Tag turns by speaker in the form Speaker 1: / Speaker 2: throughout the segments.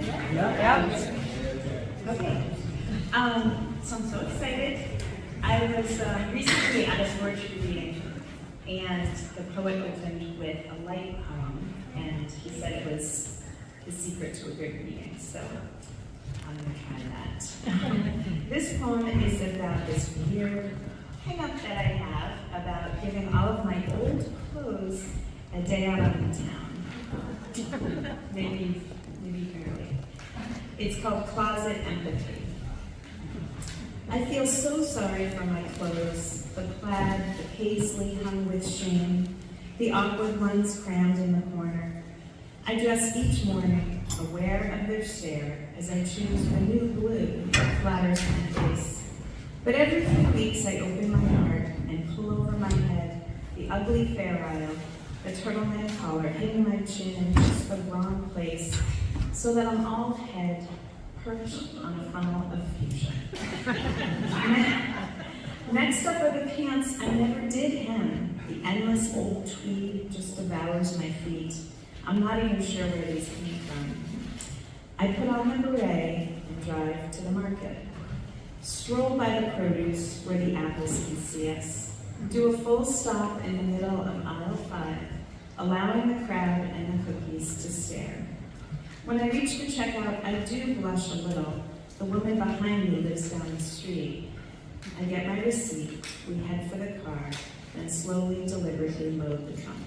Speaker 1: Yeah.
Speaker 2: Okay. So I'm so excited. I was recently at a poetry reading, and the poet opened with a light poem, and he said it was the secret to a good reading, so I'm going to try that. This poem is about this weird hang-up that I have about giving all of my old clothes a day out on the town. Maybe barely. It's called Closet Empathy. I feel so sorry for my clothes, the plaid, the paisley hung with shame, the awkward ones crammed in the corner. I dress each morning, aware of their stare, as I choose a new blue that flatters my face. But every few weeks I open my heart and pull over my head the ugly Fair Isle, the turtleneck collar hitting my chin in just the wrong place, so that I'm all head, perched on a funnel of fuchsia. Next up are the pants I never did hem. The endless old tweed just devours my feet. I'm not even sure where these came from. I put on my beret and drive to the market. Stroll by the produce where the apples can see us. Do a full stop in the middle of aisle 5, allowing the crowd and the cookies to stare. When I reach the checkout, I do blush a little. The woman behind me lives down the street. I get my receipt, we head for the car, then slowly, deliberately load the trunk.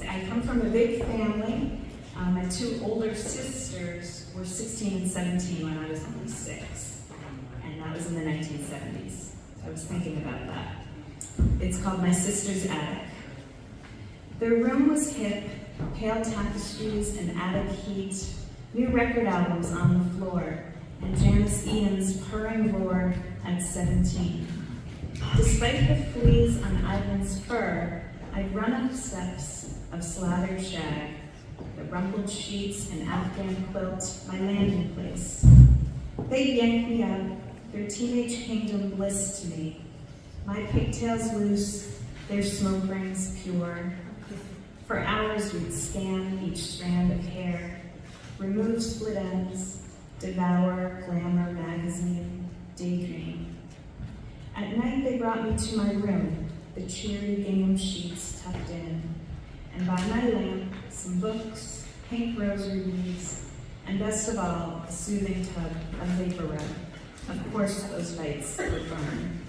Speaker 2: I come from a big family. My 2 older sisters were 16 and 17 when I was only 6. And that was in the 1970s. I was thinking about that. It's called My Sister's Attic. Their room was hip, pale tapestries and attic heat, new record albums on the floor, and Janice Ian's purring roar at 17. Despite the fleas on Ivan's fur, I'd run up steps of slathered shag, the rumpled sheets and Afghan quilt, my landing place. They'd yank me up, their teenage kingdom bliss to me. My pigtails loose, their smoke rings pure. For hours we'd scan each strand of hair, remove split ends, devour Glamour magazine, daydream. At night they brought me to my room, the cheery gingham sheets tucked in, and by my lamp, some books, pink rosary beads, and best of all, a soothing tub of vapor rub. Of course, those lights were fun.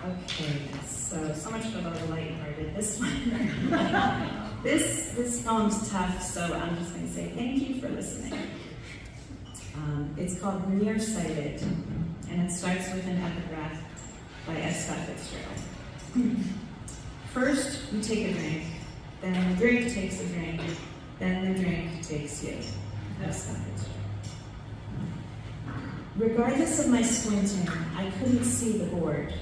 Speaker 2: Okay, so much for the lighthearted. This one, this poem's tough, so I'm just going to say thank you for listening. It's called Nearsighted, and it starts with an epigraph by S. Scott Fitzgerald. First, you take a drink, then the drink takes a drink, then the drink takes you. S. Scott Fitzgerald. Regardless of my squinting, I couldn't see the board.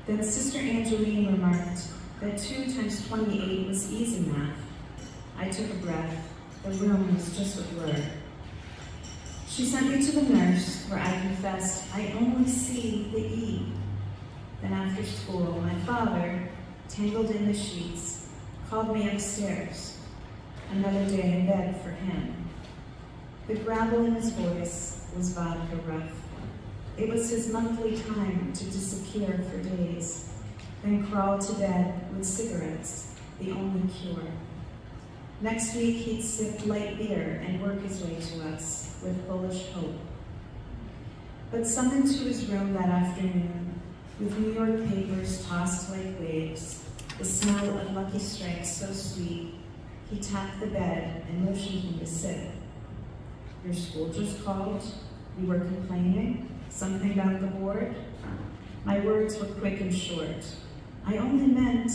Speaker 2: Then Sister Angeline remarked that 2 times 28 was easy math. I took a breath. The room was just a blur. She sent me to the nurse, where I confessed I only see the E. Then after school, my father, tangled in the sheets, called me upstairs. Another day in bed for him. The gravel in his voice was vodka rough. It was his monthly time to disappear for days, then crawl to bed with cigarettes, the only cure. Next week he'd sip light beer and work his way to us with bullish hope. But summoned to his room that afternoon, with New York papers tossed like waves, the smell of Lucky Strike so sweet, he tapped the bed and motioned me to sit. Your school just called? You were complaining? Something about the board? My words were quick and short. I only meant...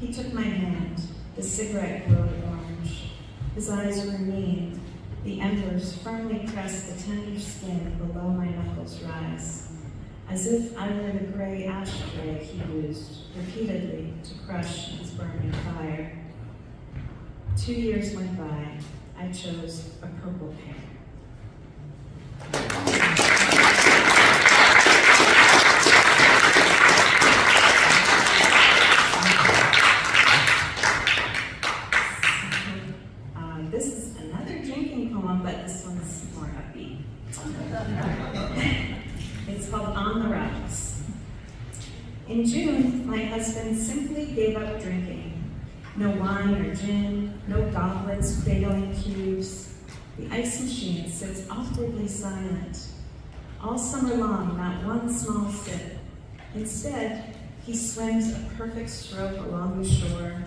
Speaker 2: He took my hand. The cigarette glowed orange. His eyes were mean. The embers firmly pressed the tender skin below my knuckles rise, as if I were the gray ashtray he used repeatedly to crush his burning fire. 2 years went by. I chose a purple pear. This is another drinking poem, but this one's more upbeat. It's called On the Rocks. In June, my husband simply gave up drinking. No wine or gin, no goblets cradling cubes. The ice machine sits awkwardly silent. All summer long, not one small sip. Instead, he swims a perfect stroke along the shore,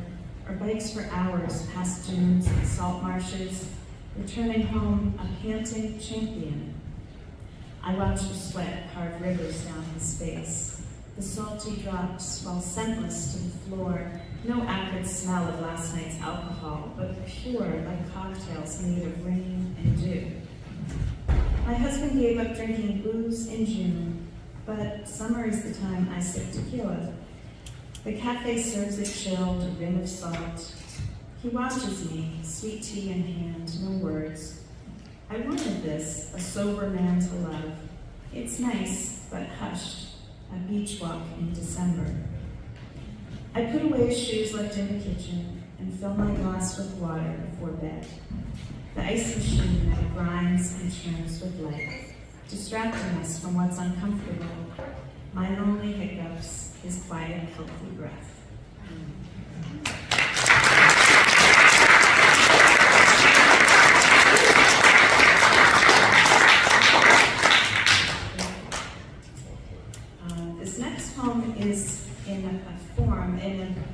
Speaker 2: or bikes for hours past dunes and salt marshes, returning home a panting champion. I watch the sweat carve rivers down his face. The salty drops fall scentless to the floor, no acrid smell of last night's alcohol, but pure like cocktails made of rain and dew. My husband gave up drinking booze in June, but summer is the time I sip tequila. The cafe serves it chilled, a rim of salt. He watches me, sweet tea in hand, no words. I wanted this, a sober man to love. It's nice, but hushed, a beach walk in December. I put away his shoes left in the kitchen and fill my glass with water before bed. The ice machine that grinds and churns with life, distracting us from what's uncomfortable. My lonely hiccups, his quiet, healthy breath. This next poem is in a form,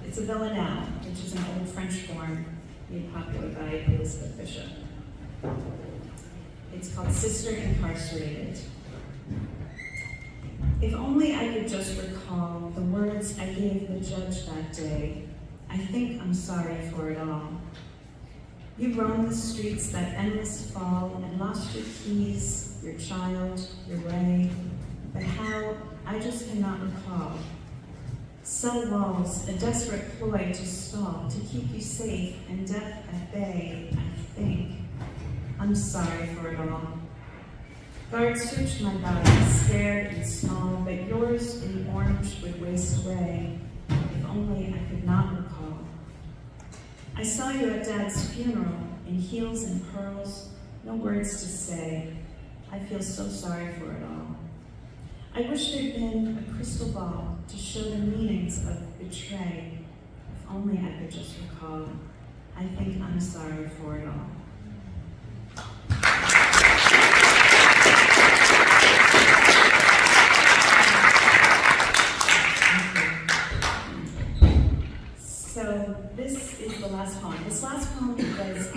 Speaker 2: it's a villanelle, which is an old French form made popular by Elizabeth Bishop. It's called Sister Incarcerated. If only I could just recall the words I gave the judge that day. I think I'm sorry for it all. You roamed the streets that endless fall and lost your keys, your child, your way. But how, I just cannot recall. Cell walls, a desperate ploy to stall, to keep you safe and death at bay, I think. I'm sorry for it all. Guards searched my body, scared and small, but yours in orange would waste away. If only I could not recall. I saw you at Dad's funeral, in heels and pearls, no words to say. I feel so sorry for it all. I wish there'd been a crystal ball to show the meanings of betray. If only I could just recall. I think I'm sorry for it all. So this is the last poem. This last poem was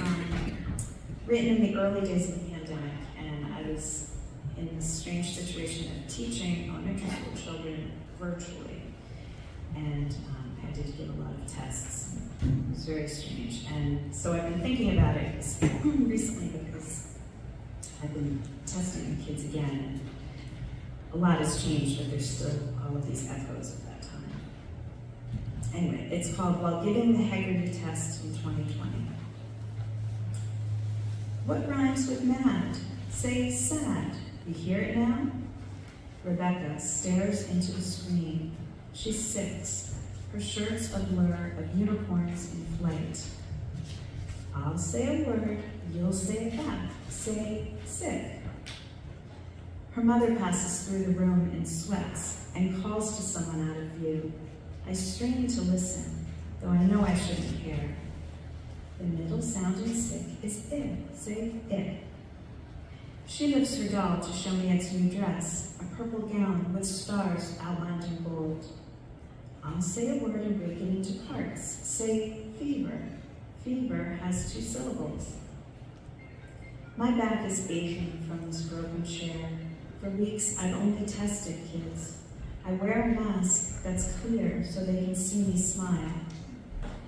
Speaker 2: written in the early days of the pandemic, and I was in this strange situation of teaching elementary school children virtually, and I had to give a lot of tests. It was very strange, and so I've been thinking about it recently because I've been testing the kids again, and a lot has changed, but there's still all of these echoes of that time. Anyway, it's called While Giving the Haggerty Test in 2020. What rhymes with mad? Say sad. You hear it now? Rebecca stares into the screen. She sits, her shirt's a blur of unicorns in flight. I'll say a word, you'll say it back. Say sick. Her mother passes through the room in sweats and calls to someone out of view. I strain to listen, though I know I shouldn't care. The middle sound in sick is it. Say it. She lifts her doll to show me its new dress, a purple gown with stars outlined in gold. I'll say a word and break it into parts. Say fever. Fever has 2 syllables. My back is aching from this broken chair. For weeks, I've only tested kids. I wear a mask that's clear so they can see me smile.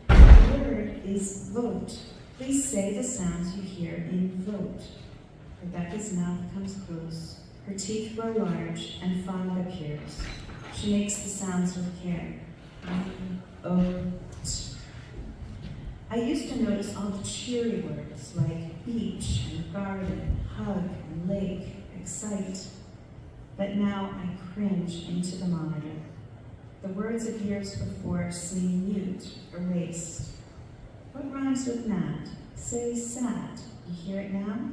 Speaker 2: The word is vote. Please say the sounds you hear in vote. Rebecca's mouth comes close. Her teeth grow large and fog appears. She makes the sounds with care. Vote. I used to notice all the cheery words like beach and garden, hug and lake, excite. But now I cringe into the monitor. The words of years before seem mute, erased. What rhymes with mad? Say sad. You hear it now?